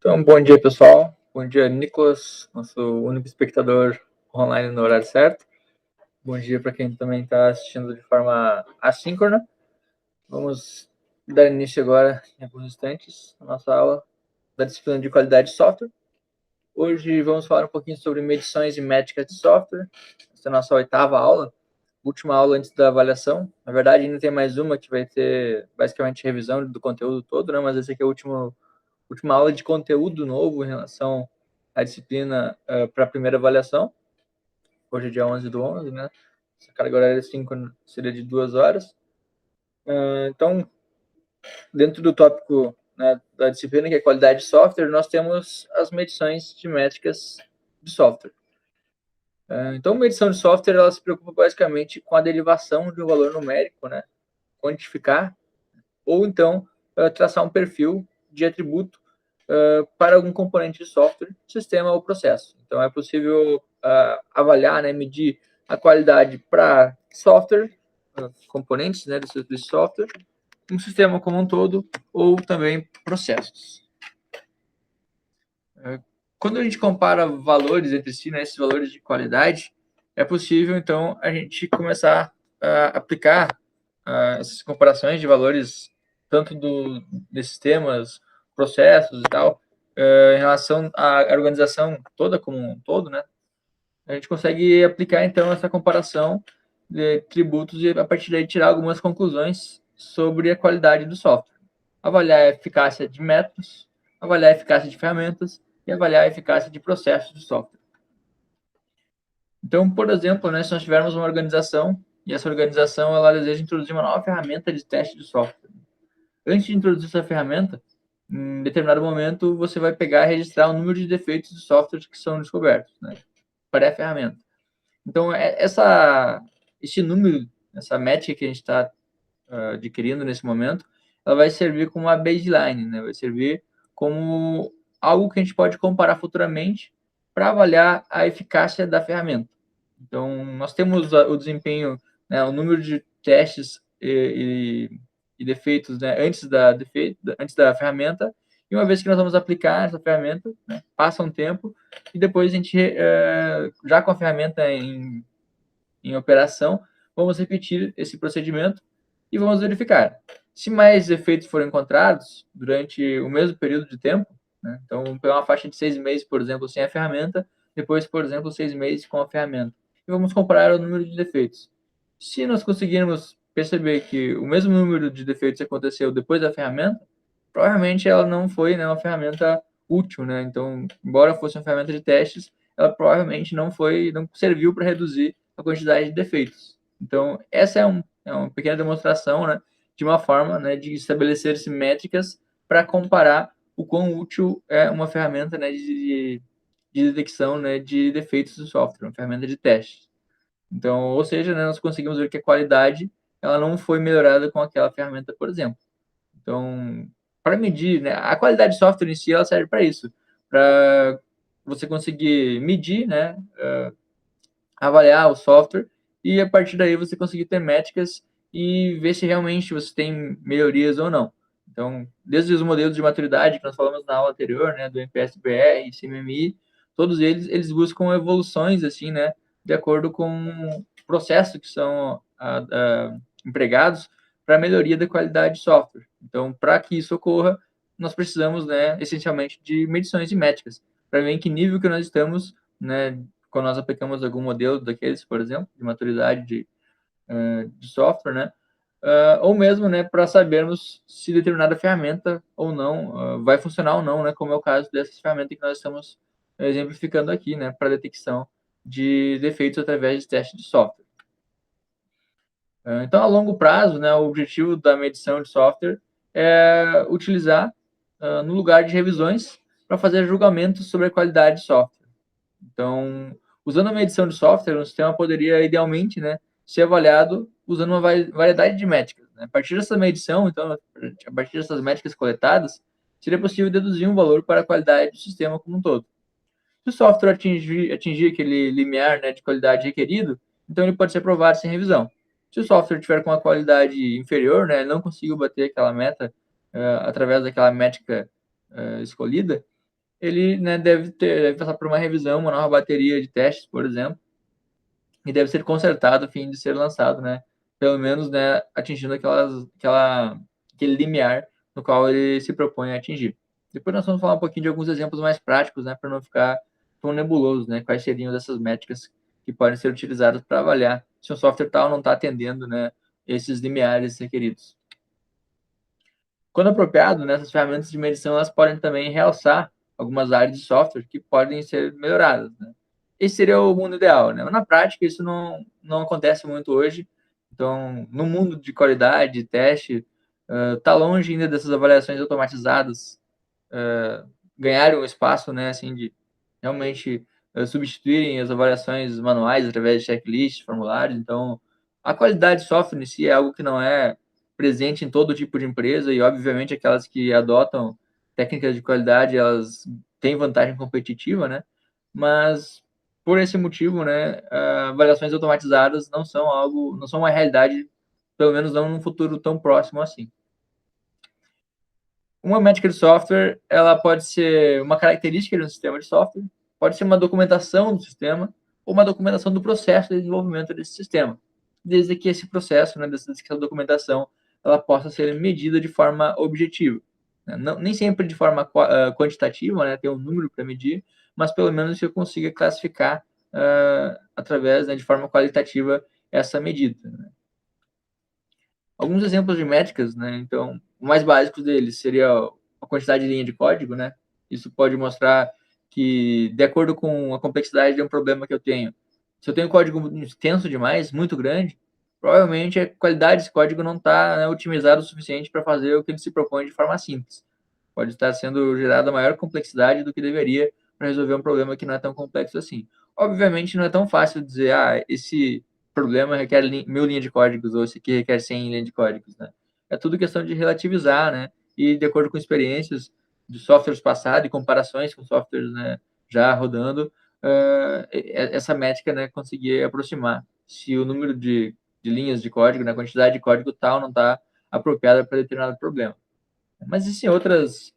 Então, bom dia, pessoal. Bom dia, Nicolas, nosso único espectador online no horário certo. Bom dia para quem também está assistindo de forma assíncrona. Vamos dar início agora, em alguns instantes, à nossa aula da disciplina de qualidade de software. Hoje vamos falar um pouquinho sobre medições e métricas de software. Essa é a nossa 8ª aula, última aula antes da avaliação. Na verdade, ainda tem mais uma que vai ter basicamente revisão do conteúdo todo, né? Mas esse aqui é o última aula de conteúdo novo em relação à disciplina para a primeira avaliação. Hoje é dia 11/11, né? Essa carga horária 5 seria de 2 horas. Então, dentro do tópico, né, da disciplina, que é qualidade de software, nós temos as medições de métricas de software. Então, medição de software, ela se preocupa basicamente com a derivação de um valor numérico, né? Quantificar, ou então traçar um perfil de atributo para algum componente de software, sistema ou processo. Então, é possível avaliar, né, medir a qualidade para software, componentes, né, desse software, um sistema como um todo, ou também processos. Quando a gente compara valores entre si, né, esses valores de qualidade, é possível, então, a gente começar a aplicar essas comparações de valores, tanto de sistemas, processos e tal, em relação à organização toda como um todo, né? A gente consegue aplicar, então, essa comparação de tributos e, a partir daí, tirar algumas conclusões sobre a qualidade do software. Avaliar a eficácia de métodos, avaliar a eficácia de ferramentas e avaliar a eficácia de processos de software. Então, por exemplo, né, se nós tivermos uma organização e essa organização ela deseja introduzir uma nova ferramenta de teste de software. Antes de introduzir essa ferramenta, em determinado momento, você vai pegar e registrar o número de defeitos de software que são descobertos, né, para a ferramenta. Então, esse número, essa métrica que a gente está adquirindo nesse momento, ela vai servir como uma baseline, né, vai servir como algo que a gente pode comparar futuramente para avaliar a eficácia da ferramenta. Então, nós temos o desempenho, né, o número de testes e defeitos, né, antes da ferramenta, e uma vez que nós vamos aplicar essa ferramenta, né, passa um tempo, e depois a gente, já com a ferramenta em operação, vamos repetir esse procedimento e vamos verificar. Se mais defeitos forem encontrados durante o mesmo período de tempo, né, então, vamos pegar uma faixa de 6 meses, por exemplo, sem a ferramenta, depois, por exemplo, 6 meses com a ferramenta, e vamos comparar o número de defeitos. Se nós conseguirmos perceber que o mesmo número de defeitos aconteceu depois da ferramenta, provavelmente ela não foi, né, uma ferramenta útil, né? Então, embora fosse uma ferramenta de testes, ela provavelmente não serviu para reduzir a quantidade de defeitos. Então, essa é uma pequena demonstração, né, de uma forma, né, de estabelecer métricas para comparar o quão útil é uma ferramenta, né, de detecção, né, de defeitos do software, uma ferramenta de teste. Então, ou seja, né, nós conseguimos ver que a qualidade ela não foi melhorada com aquela ferramenta, por exemplo. Então, para medir, né, a qualidade de software em si ela serve para isso, para você conseguir medir, né, avaliar o software e a partir daí você conseguir ter métricas e ver se realmente você tem melhorias ou não. Então, desde os modelos de maturidade que nós falamos na aula anterior, né, do MPS-BR, CMMI, todos eles buscam evoluções, assim, né, de acordo com o processo que são empregados para a melhoria da qualidade de software. Então, para que isso ocorra, nós precisamos, né, essencialmente de medições e métricas, para ver em que nível que nós estamos, né, quando nós aplicamos algum modelo daqueles, por exemplo, de maturidade de software, né, ou mesmo, né, para sabermos se determinada ferramenta ou não vai funcionar ou não, né, como é o caso dessas ferramentas que nós estamos exemplificando aqui, né, para detecção de defeitos através de teste de software. Então, a longo prazo, né, o objetivo da medição de software é utilizar no lugar de revisões para fazer julgamentos sobre a qualidade de software. Então, usando a medição de software, o sistema poderia, idealmente, né, ser avaliado usando uma variedade de métricas, né? A partir dessa medição, então, a partir dessas métricas coletadas, seria possível deduzir um valor para a qualidade do sistema como um todo. Se o software atingir aquele limiar, né, de qualidade requerido, então ele pode ser aprovado sem revisão. Se o software tiver com uma qualidade inferior, né, não conseguiu bater aquela meta através daquela métrica escolhida, ele, né, deve passar por uma revisão, uma nova bateria de testes, por exemplo, e deve ser consertado a fim de ser lançado, né, pelo menos, né, atingindo aquele limiar no qual ele se propõe a atingir. Depois nós vamos falar um pouquinho de alguns exemplos mais práticos, né, para não ficar tão nebuloso, né, quais seriam dessas métricas que podem ser utilizadas para avaliar se um software tal não está atendendo, né, esses limiares requeridos. Quando apropriado, né, essas ferramentas de medição elas podem também realçar algumas áreas de software que podem ser melhoradas, né? Esse seria o mundo ideal, né? Mas na prática, isso não acontece muito hoje. Então, no mundo de qualidade, teste, está longe ainda dessas avaliações automatizadas ganharem um espaço, né, assim, de realmente substituírem as avaliações manuais através de checklists, formulários. Então, a qualidade de software em si é algo que não é presente em todo tipo de empresa e, obviamente, aquelas que adotam técnicas de qualidade, elas têm vantagem competitiva, né? Mas, por esse motivo, né, avaliações automatizadas não são uma realidade, pelo menos não num futuro tão próximo assim. Uma métrica de software, ela pode ser uma característica de um sistema de software, pode ser uma documentação do sistema ou uma documentação do processo de desenvolvimento desse sistema, desde que esse processo, né, desde que essa documentação, ela possa ser medida de forma objetiva. Não, nem sempre de forma quantitativa, né, ter um número para medir, mas pelo menos que eu consiga classificar através, né, de forma qualitativa essa medida. Né? Alguns exemplos de métricas, né? Então, o mais básico deles seria a quantidade de linha de código, né? Isso pode mostrar que, de acordo com a complexidade de um problema que eu tenho, se eu tenho código extenso demais, muito grande, provavelmente a qualidade desse código não está, né, otimizada o suficiente para fazer o que ele se propõe de forma simples. Pode estar sendo gerada maior complexidade do que deveria para resolver um problema que não é tão complexo assim. Obviamente, não é tão fácil dizer, esse problema requer 1000 linhas de códigos, ou esse aqui requer 100 linhas de códigos, né? É tudo questão de relativizar, né? E de acordo com experiências de softwares passados e comparações com softwares, né, já rodando, essa métrica, né, conseguir aproximar se o número de linhas de código, né, a quantidade de código tal não está apropriada para determinado problema. Mas existem outras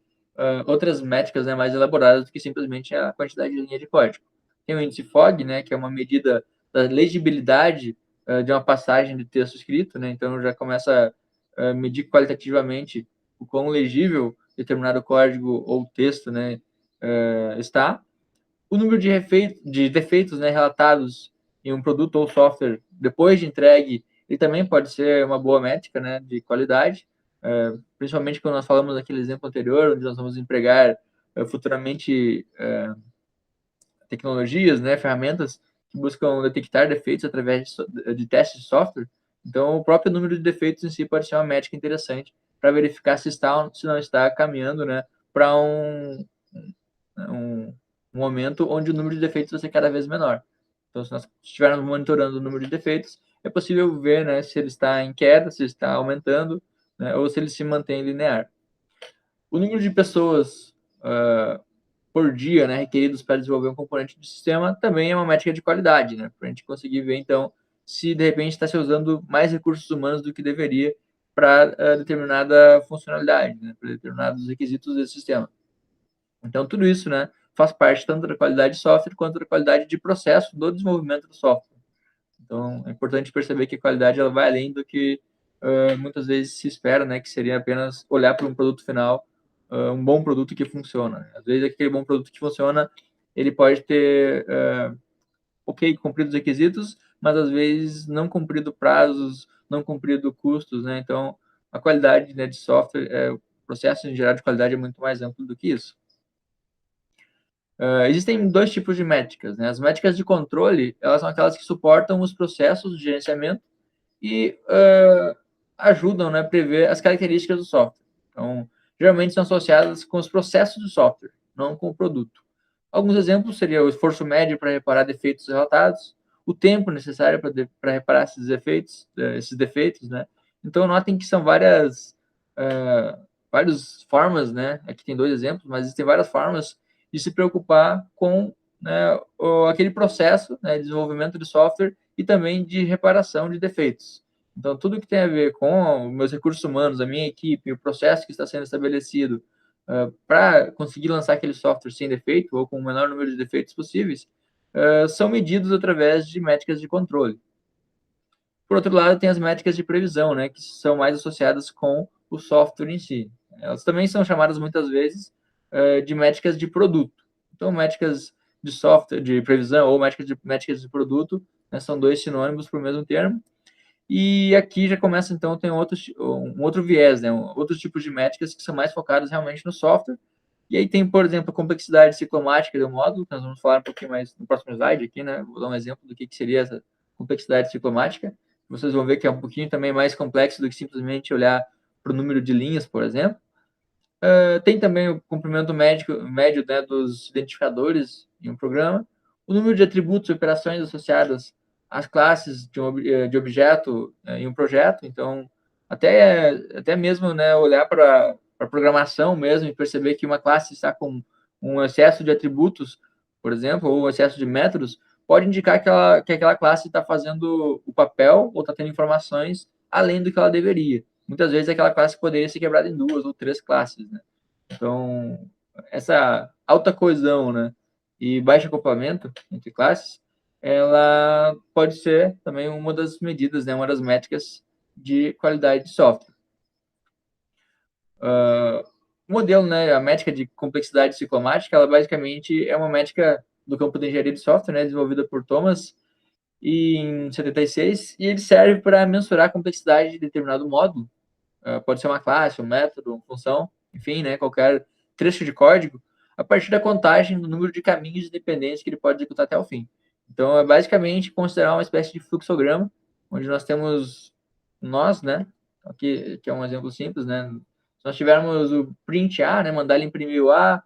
métricas, né, mais elaboradas do que simplesmente a quantidade de linha de código. Tem o índice FOG, né, que é uma medida da legibilidade de uma passagem de texto escrito, né, então já começa a medir qualitativamente o quão legível determinado código ou texto, né, está. O número de defeitos, né, relatados em um produto ou software depois de entregue, ele também pode ser uma boa métrica, né, de qualidade, principalmente quando nós falamos naquele exemplo anterior, onde nós vamos empregar futuramente tecnologias, né, ferramentas que buscam detectar defeitos através de testes de software. Então, o próprio número de defeitos em si pode ser uma métrica interessante para verificar se está ou se não está caminhando, né, para um momento onde o número de defeitos vai ser cada vez menor. Então, se nós estivermos monitorando o número de defeitos, é possível ver, né, se ele está em queda, se ele está aumentando, né, ou se ele se mantém linear. O número de pessoas por dia, né, requeridos para desenvolver um componente do sistema também é uma métrica de qualidade, né, para a gente conseguir ver, então, se de repente está se usando mais recursos humanos do que deveria para determinada funcionalidade, né, para determinados requisitos desse sistema. Então, tudo isso, né, faz parte tanto da qualidade de software quanto da qualidade de processo do desenvolvimento do software. Então, é importante perceber que a qualidade ela vai além do que muitas vezes se espera, né, que seria apenas olhar para um produto final, um bom produto que funciona. Às vezes, aquele bom produto que funciona, ele pode ter, cumprido os requisitos, mas às vezes não cumprido prazos, não cumprido custos, né? Então, a qualidade, né, de software, o processo em geral de qualidade é muito mais amplo do que isso. Existem dois tipos de métricas, né? As métricas de controle, elas são aquelas que suportam os processos de gerenciamento e ajudam, né, a prever as características do software. Então, geralmente são associadas com os processos do software, não com o produto. Alguns exemplos seriam o esforço médio para reparar defeitos relatados, o tempo necessário para reparar esses defeitos, né? Então, notem que são várias formas, né? Aqui tem dois exemplos, mas existem várias formas de se preocupar com, né, aquele processo, né, de desenvolvimento de software e também de reparação de defeitos. Então, tudo que tem a ver com os meus recursos humanos, a minha equipe, o processo que está sendo estabelecido, para conseguir lançar aquele software sem defeito ou com o menor número de defeitos possíveis, são medidos através de métricas de controle. Por outro lado, tem as métricas de previsão, né, que são mais associadas com o software em si. Elas também são chamadas muitas vezes de métricas de produto. Então, métricas de software, de previsão ou métricas de produto, né, são dois sinônimos para o mesmo termo. E aqui já começa, então, tem um outro viés, né, outros tipos de métricas que são mais focadas realmente no software. E aí tem, por exemplo, a complexidade ciclomática do módulo, que nós vamos falar um pouquinho mais no próximo slide aqui, né? Vou dar um exemplo do que seria essa complexidade ciclomática. Vocês vão ver que é um pouquinho também mais complexo do que simplesmente olhar para o número de linhas, por exemplo. Tem também o comprimento médio, né, dos identificadores em um programa, o número de atributos e operações associadas às classes de objeto em um projeto. Então, até mesmo, né, olhar para a programação mesmo e perceber que uma classe está com um excesso de atributos, por exemplo, ou um excesso de métodos, pode indicar que aquela classe está fazendo o papel ou está tendo informações além do que ela deveria. Muitas vezes aquela classe poderia ser quebrada em 2 ou 3 classes, né? Então, essa alta coesão, né, e baixo acoplamento entre classes, ela pode ser também uma das medidas, né, uma das métricas de qualidade de software. O modelo, né, a métrica de complexidade ciclomática, ela basicamente é uma métrica do campo de engenharia de software, né, desenvolvida por Thomas em 76, e ele serve para mensurar a complexidade de determinado módulo. Pode ser uma classe, um método, uma função, enfim, né, qualquer trecho de código, a partir da contagem do número de caminhos independentes que ele pode executar até o fim. Então, é basicamente considerar uma espécie de fluxograma, onde nós temos nós, né, aqui que é um exemplo simples, né, se nós tivermos o print A, né, mandar ele imprimir o A,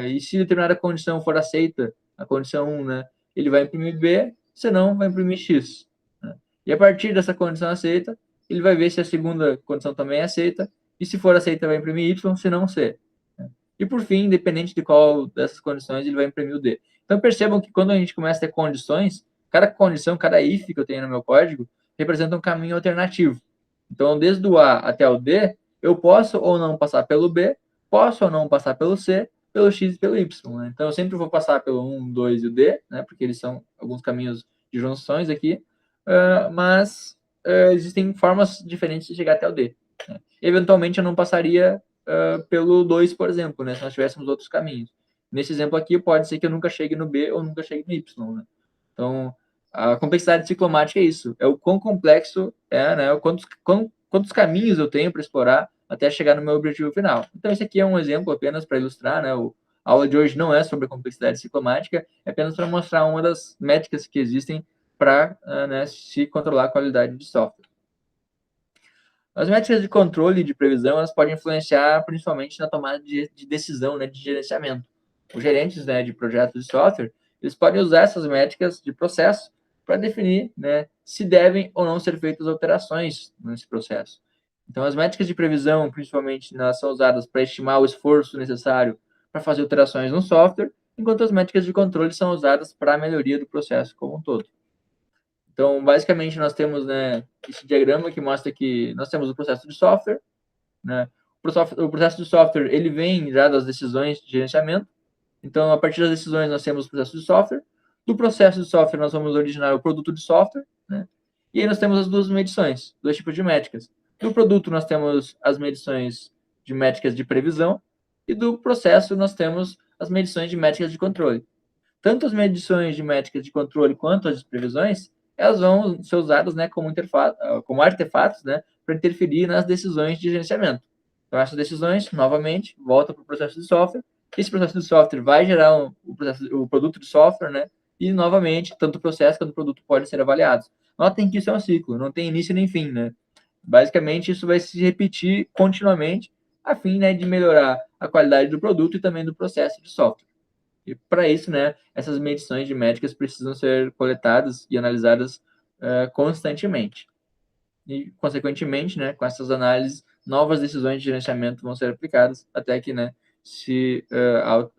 e se determinada condição for aceita, a condição 1, né, ele vai imprimir B, senão vai imprimir X. Né? E a partir dessa condição aceita, ele vai ver se a segunda condição também é aceita, e se for aceita, vai imprimir Y, se não C. Né? E por fim, independente de qual dessas condições, ele vai imprimir o D. Então percebam que quando a gente começa a ter condições, cada condição, cada if que eu tenho no meu código, representa um caminho alternativo. Então, desde o A até o D, eu posso ou não passar pelo B, posso ou não passar pelo C, pelo X e pelo Y. Né? Então, eu sempre vou passar pelo 1, 2 e o D, né? Porque eles são alguns caminhos de junções aqui, mas existem formas diferentes de chegar até o D. Né? Eventualmente, eu não passaria pelo 2, por exemplo, né? Se nós tivéssemos outros caminhos. Nesse exemplo aqui, pode ser que eu nunca chegue no B ou nunca chegue no Y. Né? Então, a complexidade ciclomática é isso. É o quão complexo é, né? Quantos caminhos eu tenho para explorar até chegar no meu objetivo final. Então, esse aqui é um exemplo apenas para ilustrar, né? A aula de hoje não é sobre complexidade ciclomática, é apenas para mostrar uma das métricas que existem para né, se controlar a qualidade de software. As métricas de controle e de previsão, elas podem influenciar principalmente na tomada de decisão, né, de gerenciamento. Os gerentes, né, de projetos de software, eles podem usar essas métricas de processo para definir, né, se devem ou não ser feitas alterações nesse processo. Então, as métricas de previsão, principalmente, elas são usadas para estimar o esforço necessário para fazer alterações no software, enquanto as métricas de controle são usadas para a melhoria do processo como um todo. Então, basicamente, nós temos, né, esse diagrama que mostra que nós temos o processo de software, né? O processo de software, ele vem já das decisões de gerenciamento. Então, a partir das decisões, nós temos o processo de software. Do processo de software, nós vamos originar o produto de software, né? E aí nós temos as duas medições, dois tipos de métricas. Do produto, nós temos as medições de métricas de previsão. E do processo, nós temos as medições de métricas de controle. Tanto as medições de métricas de controle quanto as de previsões, elas vão ser usadas, né, como artefatos, né, para interferir nas decisões de gerenciamento. Então, essas decisões, novamente, voltam para o processo de software. Esse processo de software vai gerar o produto de software, né, e, novamente, tanto o processo quanto o produto podem ser avaliados. Notem que isso é um ciclo, não tem início nem fim, né? Basicamente, isso vai se repetir continuamente, a fim, né, de melhorar a qualidade do produto e também do processo de software. E para isso, né, essas medições de métricas precisam ser coletadas e analisadas constantemente. E, consequentemente, né, com essas análises, novas decisões de gerenciamento vão ser aplicadas até que, né, se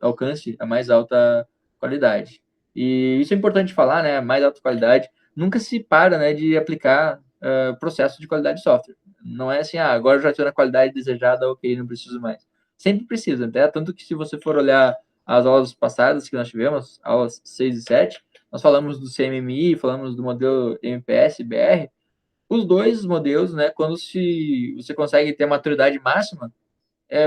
alcance a mais alta qualidade. E isso é importante falar, né, a mais alta qualidade nunca se para, né, de aplicar processo de qualidade de software. Não é assim, agora eu já estou na qualidade desejada, ok, não preciso mais. sempre precisa, até tanto que se você for olhar as aulas passadas que nós tivemos, aulas 6 e 7, nós falamos do CMMI, falamos do modelo MPS, BR, os dois modelos, né, quando você consegue ter a maturidade máxima,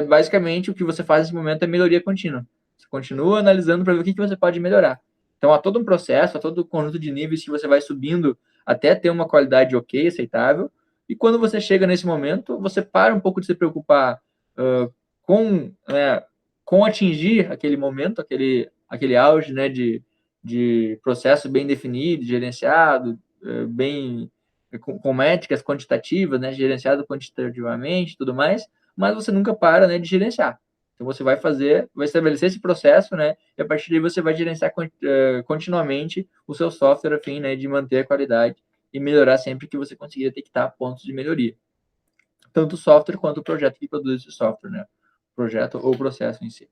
basicamente o que você faz nesse momento é melhoria contínua. Você continua analisando para ver o que você pode melhorar. Então, há todo um processo, há todo um conjunto de níveis que você vai subindo até ter uma qualidade ok, aceitável. E quando você chega nesse momento, você para um pouco de se preocupar com, com atingir aquele momento, aquele auge, né, de processo bem definido, gerenciado, bem com métricas quantitativas, né, gerenciado quantitativamente, tudo mais, mas você nunca para, né, de gerenciar. Então você vai estabelecer esse processo, né, e a partir daí você vai gerenciar continuamente o seu software a fim, né, de manter a qualidade e melhorar sempre que você conseguir detectar pontos de melhoria. Tanto o software quanto o projeto que produz esse software, né, projeto ou processo em si.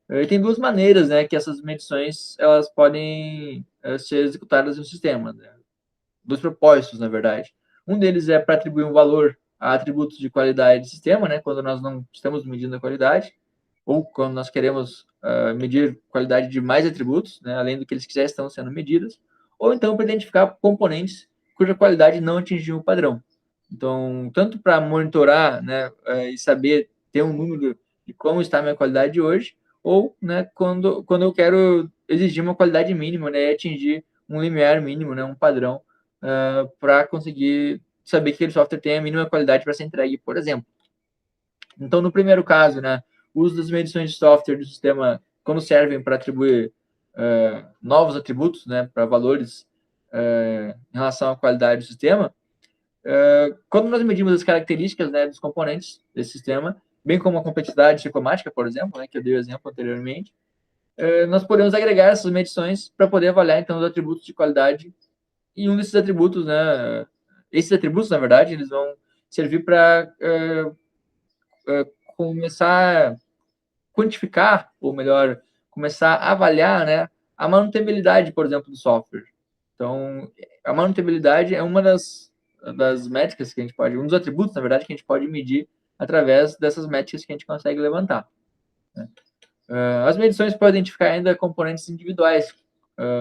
E tem duas maneiras, né, que essas medições elas podem ser executadas no sistema, né? Dois propósitos, na verdade. Um deles é para atribuir um valor a atributos de qualidade do sistema, né, quando nós não estamos medindo a qualidade, ou quando nós queremos medir qualidade de mais atributos, né, além do que eles já estão sendo medidos, ou então para identificar componentes cuja qualidade não atingiu o padrão. Então, tanto para monitorar, né, e saber ter um número de como está a minha qualidade hoje, ou, né, quando eu quero exigir uma qualidade mínima, né, e atingir um limiar mínimo, né, um padrão, para conseguir saber que aquele software tem a mínima qualidade para ser entregue, por exemplo. Então, no primeiro caso, né, o uso das medições de software do sistema, quando servem para atribuir novos atributos, né, para valores em relação à qualidade do sistema, quando nós medimos as características, né, dos componentes desse sistema, bem como a complexidade ciclomática, por exemplo, né, que eu dei o exemplo anteriormente, nós podemos agregar essas medições para poder avaliar, então, os atributos de qualidade. E um desses atributos, né, esses atributos, na verdade, eles vão servir para começar a quantificar, ou melhor, começar a avaliar, né, a manutenibilidade, por exemplo, do software. Então, a manutenibilidade é uma das métricas que a gente pode, um dos atributos, na verdade, que a gente pode medir através dessas métricas que a gente consegue levantar. Né? As medições podem identificar ainda componentes individuais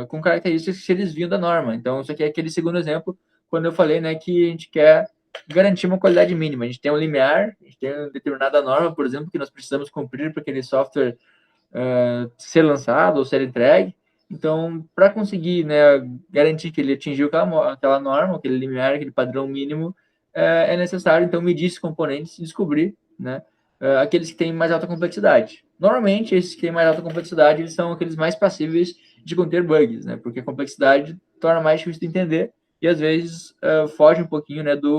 com características que se desviam da norma. Então, isso aqui é aquele segundo exemplo, quando eu falei, né, que a gente quer garantir uma qualidade mínima. A gente tem um limiar, a gente tem uma determinada norma, por exemplo, que nós precisamos cumprir para aquele software ser lançado ou ser entregue. Então, para conseguir, né, garantir que ele atingiu aquela norma, aquele limiar, aquele padrão mínimo, é necessário, então, medir esses componentes e descobrir, né, aqueles que têm mais alta complexidade. Normalmente, esses que têm mais alta complexidade, eles são aqueles mais passíveis de conter bugs, né, porque a complexidade torna mais difícil de entender e, às vezes, foge um pouquinho, né, da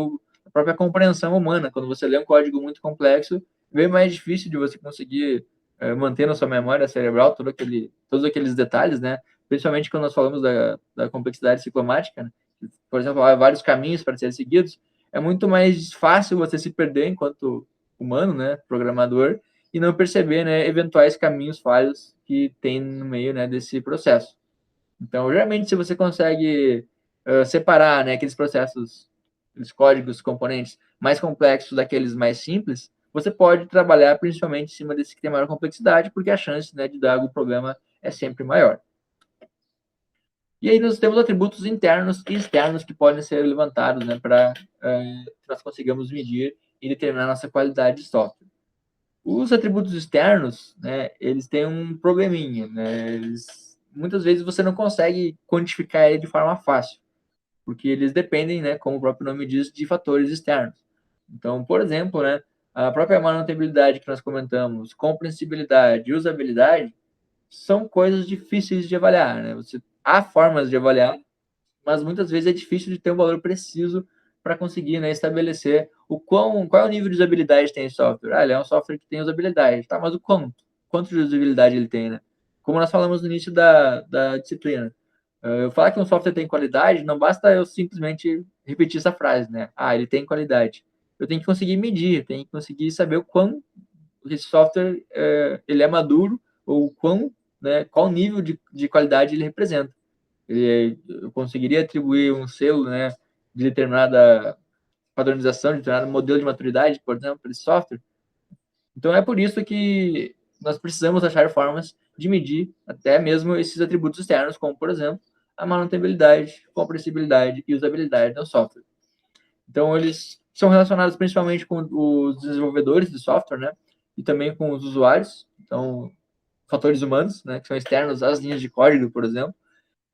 própria compreensão humana. Quando você lê um código muito complexo, é bem mais difícil de você conseguir manter na sua memória cerebral todos aqueles detalhes, né? Principalmente quando nós falamos da complexidade ciclomática, né? Por exemplo, há vários caminhos para serem seguidos. É muito mais fácil você se perder enquanto humano, né, programador, e não perceber, né, eventuais caminhos falhos que tem no meio, né, desse processo. Então, geralmente, se você consegue separar, né, aqueles processos, os códigos, componentes mais complexos daqueles mais simples, você pode trabalhar principalmente em cima desse que tem maior complexidade, porque a chance, né, de dar algum problema é sempre maior. E aí nós temos atributos internos e externos que podem ser levantados, né, para que nós consigamos medir e determinar nossa qualidade de software. Os atributos externos, né, eles têm um probleminha, né, muitas vezes você não consegue quantificar ele de forma fácil, porque eles dependem, né, como o próprio nome diz, de fatores externos. Então, por exemplo, né, a própria manutenibilidade que nós comentamos, compreensibilidade e usabilidade, são coisas difíceis de avaliar, né? Há formas de avaliar, mas muitas vezes é difícil de ter um valor preciso para conseguir, né, estabelecer qual é o nível de usabilidade que tem esse software. Ele é um software que tem usabilidade, tá? Mas o quanto de usabilidade ele tem, né? Como nós falamos no início da disciplina. Eu falar que um software tem qualidade, não basta eu simplesmente repetir essa frase, né? Ele tem qualidade. Eu tenho que conseguir medir, tenho que conseguir saber o quão esse software ele é maduro, ou né, qual nível de qualidade ele representa. Eu conseguiria atribuir um selo, né, de determinada padronização, de determinado modelo de maturidade, por exemplo, para esse software? Então, é por isso que nós precisamos achar formas de medir até mesmo esses atributos externos, como, por exemplo, a manutenabilidade, compreensibilidade e usabilidade do software. Então, eles são relacionados principalmente com os desenvolvedores de software, né? E também com os usuários. Então, fatores humanos, né? Que são externos às linhas de código, por exemplo.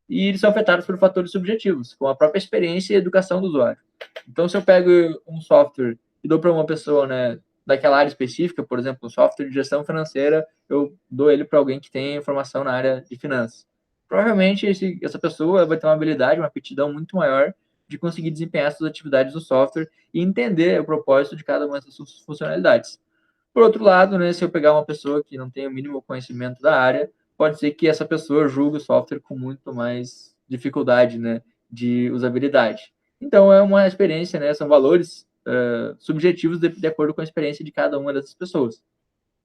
E eles são afetados por fatores subjetivos, como a própria experiência e educação do usuário. Então, se eu pego um software e dou para uma pessoa, né, daquela área específica, por exemplo, um software de gestão financeira, eu dou ele para alguém que tem informação na área de finanças. Provavelmente essa pessoa vai ter uma habilidade, uma aptidão muito maior de conseguir desempenhar essas atividades do software e entender o propósito de cada uma dessas funcionalidades. Por outro lado, né, se eu pegar uma pessoa que não tem o mínimo conhecimento da área, pode ser que essa pessoa julgue o software com muito mais dificuldade, né, de usabilidade. Então, é uma experiência, né, são valores subjetivos de acordo com a experiência de cada uma dessas pessoas.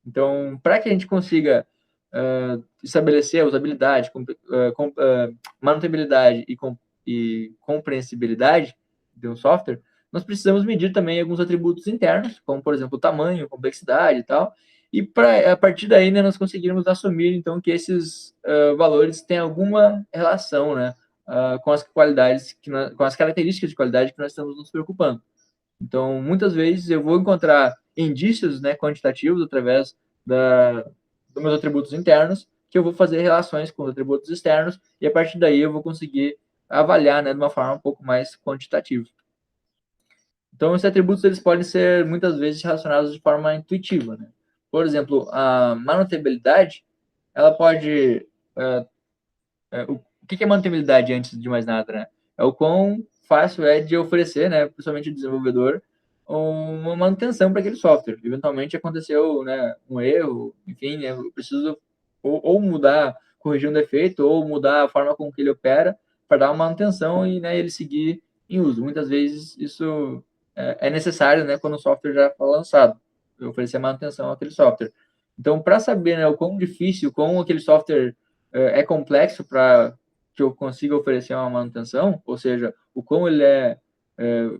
Então, para que a gente consiga estabelecer a usabilidade, manutenibilidade e compreensibilidade de um software, nós precisamos medir também alguns atributos internos, como, por exemplo, o tamanho, complexidade e tal, e a partir daí, né, nós conseguirmos assumir, então, que esses valores têm alguma relação, né, com as qualidades, com as características de qualidade que nós estamos nos preocupando. Então, muitas vezes eu vou encontrar indícios, né, quantitativos através dos meus atributos internos, que eu vou fazer relações com os atributos externos, e a partir daí eu vou conseguir avaliar, né, de uma forma um pouco mais quantitativa. Então, esses atributos eles podem ser muitas vezes relacionados de forma intuitiva, né? Por exemplo, a manutenibilidade, ela pode o que é mantenibilidade antes de mais nada, né? É o quão fácil é de oferecer, né, principalmente o desenvolvedor, uma manutenção para aquele software. Eventualmente aconteceu, né, um erro, enfim, né, eu preciso ou mudar, corrigir um defeito, ou mudar a forma com que ele opera para dar uma manutenção e, né, ele seguir em uso. Muitas vezes isso é necessário, né, quando o software já foi lançado, oferecer manutenção àquele software. Então, para saber, né, o quão difícil, quão aquele software é complexo para que eu consiga oferecer uma manutenção, ou seja, o quão ele é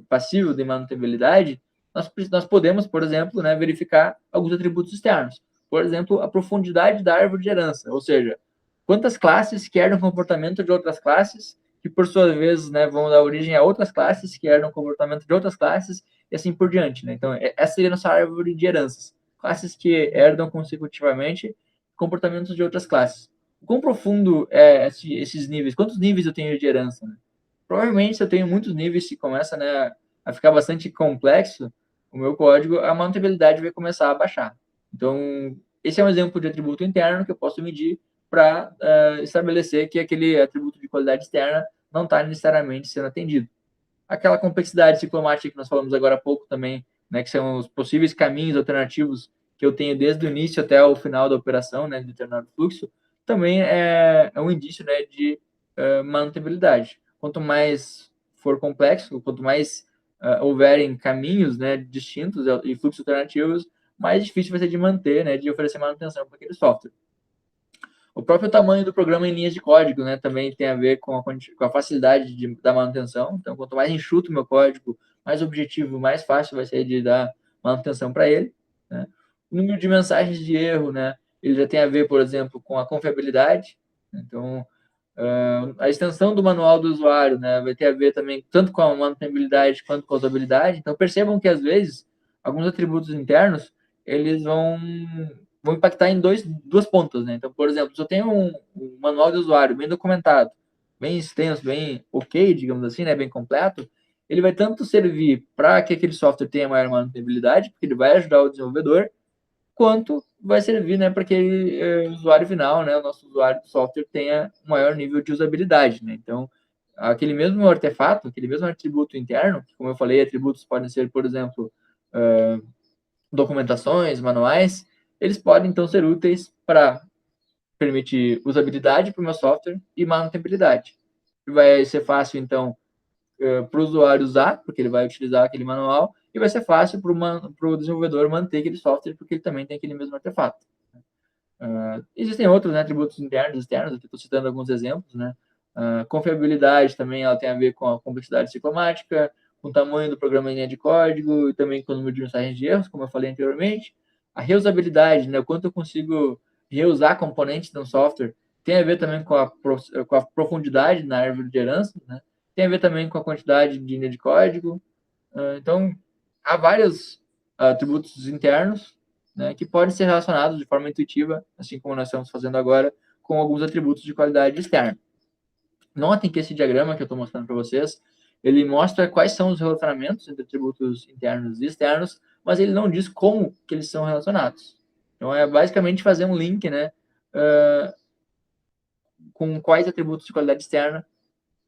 passível de manutenibilidade, nós podemos, por exemplo, né, verificar alguns atributos externos. Por exemplo, a profundidade da árvore de herança, ou seja, quantas classes que herdam comportamento de outras classes, que por sua vez, né, vão dar origem a outras classes que herdam comportamento de outras classes, e assim por diante. Né? Então, essa seria a nossa árvore de heranças. Classes que herdam consecutivamente comportamentos de outras classes. Quão profundo é esses níveis? Quantos níveis eu tenho de herança? Né? Provavelmente, se eu tenho muitos níveis, se começa, né, a ficar bastante complexo, o meu código, a mantenibilidade vai começar a baixar. Então, esse é um exemplo de atributo interno que eu posso medir para estabelecer que aquele atributo de qualidade externa não está necessariamente sendo atendido. Aquela complexidade ciclomática que nós falamos agora há pouco também, né, que são os possíveis caminhos alternativos que eu tenho desde o início até o final da operação, né, de determinado fluxo, também é um indício, né, de manutenibilidade. Quanto mais for complexo, quanto mais houverem caminhos, né, distintos e fluxos alternativos, mais difícil vai ser de manter, né, de oferecer manutenção para aquele software. O próprio tamanho do programa em linhas de código, né, também tem a ver com a facilidade da manutenção. Então, quanto mais enxuto o meu código, mais objetivo, mais fácil vai ser de dar manutenção para ele. Né? O número de mensagens de erro, né, ele já tem a ver, por exemplo, com a confiabilidade. Então, a extensão do manual do usuário, né, vai ter a ver também tanto com a mantenibilidade quanto com a usabilidade. Então, percebam que, às vezes, alguns atributos internos, eles vão impactar em duas pontas, né? Então, por exemplo, se eu tenho um manual de usuário bem documentado, bem extenso, bem ok, digamos assim, né, bem completo, ele vai tanto servir para que aquele software tenha maior mantenibilidade, porque ele vai ajudar o desenvolvedor, quanto vai servir, né, para que o usuário final, né, o nosso usuário do software tenha um maior nível de usabilidade, né? Então, aquele mesmo artefato, aquele mesmo atributo interno, que, como eu falei, atributos podem ser, por exemplo, documentações, manuais, eles podem então ser úteis para permitir usabilidade para o meu software e manutenibilidade. Vai ser fácil, então, para o usuário usar, porque ele vai utilizar aquele manual, e vai ser fácil para o desenvolvedor manter aquele software, porque ele também tem aquele mesmo artefato. Existem outros, né, atributos internos e externos, aqui estou citando alguns exemplos, né? Confiabilidade também ela tem a ver com a complexidade ciclomática, com o tamanho do programa em linha de código e também com o número de mensagens de erros, como eu falei anteriormente. A reusabilidade, né, o quanto eu consigo reusar componentes de um software, tem a ver também com a profundidade na árvore de herança, né? Tem a ver também com a quantidade de linha de código. Então, há vários atributos internos, né, que podem ser relacionados de forma intuitiva, assim como nós estamos fazendo agora, com alguns atributos de qualidade externa. Notem que esse diagrama que eu estou mostrando para vocês, ele mostra quais são os relacionamentos entre atributos internos e externos, mas ele não diz como que eles são relacionados. Então, é basicamente fazer um link, né, com quais atributos de qualidade externa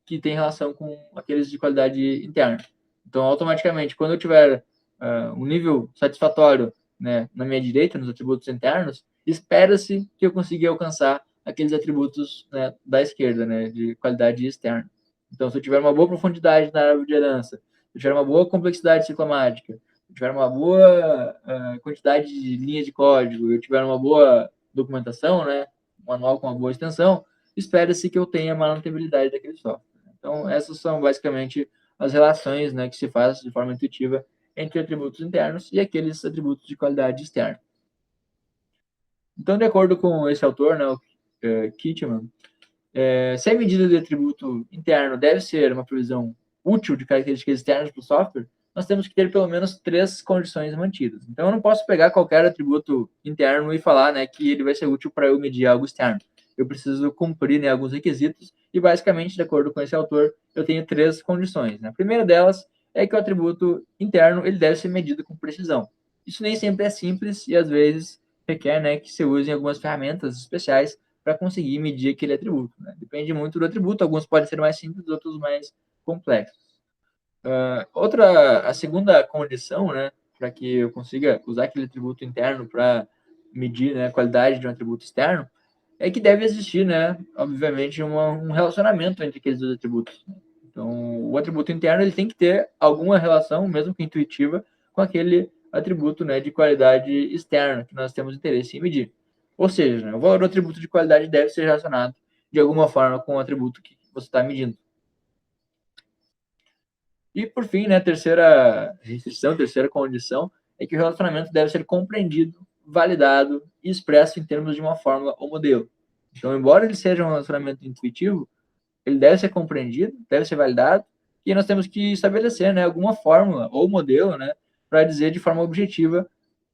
que tem relação com aqueles de qualidade interna. Então, automaticamente, quando eu tiver um nível satisfatório, né, na minha direita, nos atributos internos, espera-se que eu consiga alcançar aqueles atributos, né, da esquerda, né, de qualidade externa. Então, se eu tiver uma boa profundidade na árvore de herança, se eu tiver uma boa complexidade ciclomática, se eu tiver uma boa quantidade de linhas de código, eu tiver uma boa documentação, né, manual com uma boa extensão, espera-se que eu tenha manutenibilidade daquele software. Então, essas são basicamente as relações, né, que se faz de forma intuitiva entre atributos internos e aqueles atributos de qualidade externa. Então, de acordo com esse autor, né, o Kitman, se a medida de atributo interno deve ser uma previsão útil de características externas para o software, nós temos que ter pelo menos 3 condições mantidas. Então, eu não posso pegar qualquer atributo interno e falar, né, que ele vai ser útil para eu medir algo externo. Eu preciso cumprir, né, alguns requisitos e, basicamente, de acordo com esse autor, eu tenho 3 condições. Né? A primeira delas é que o atributo interno ele deve ser medido com precisão. Isso nem sempre é simples e, às vezes, requer, né, que se usem algumas ferramentas especiais para conseguir medir aquele atributo. Né? Depende muito do atributo, alguns podem ser mais simples, outros mais complexos. A segunda condição, né, para que eu consiga usar aquele atributo interno para medir, né, a qualidade de um atributo externo, é que deve existir, né, obviamente, um relacionamento entre aqueles dois atributos. Então, o atributo interno ele tem que ter alguma relação, mesmo que intuitiva, com aquele atributo, né, de qualidade externa que nós temos interesse em medir. Ou seja, né, o valor do atributo de qualidade deve ser relacionado de alguma forma com o atributo que você está medindo. E, por fim, né, a terceira restrição, terceira condição, é que o relacionamento deve ser compreendido, validado e expresso em termos de uma fórmula ou modelo. Então, embora ele seja um relacionamento intuitivo, ele deve ser compreendido, deve ser validado, e nós temos que estabelecer, né, alguma fórmula ou modelo, né, para dizer de forma objetiva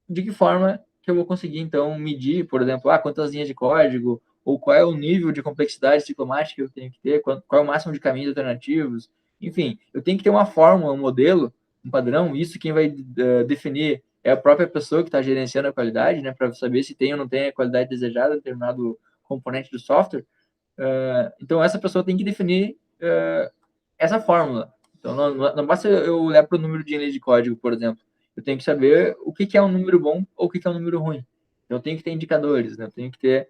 de que forma que eu vou conseguir, então, medir, por exemplo, quantas linhas de código, ou qual é o nível de complexidade ciclomática que eu tenho que ter, qual é o máximo de caminhos alternativos. Enfim, eu tenho que ter uma fórmula, um modelo, um padrão. Isso quem vai definir é a própria pessoa que está gerenciando a qualidade, né, para saber se tem ou não tem a qualidade desejada em determinado componente do software. Então, essa pessoa tem que definir essa fórmula. Então, não basta eu olhar para o número de linhas de código, por exemplo. Eu tenho que saber o que é um número bom ou o que é um número ruim. Então, eu tenho que ter indicadores, né? Eu tenho que ter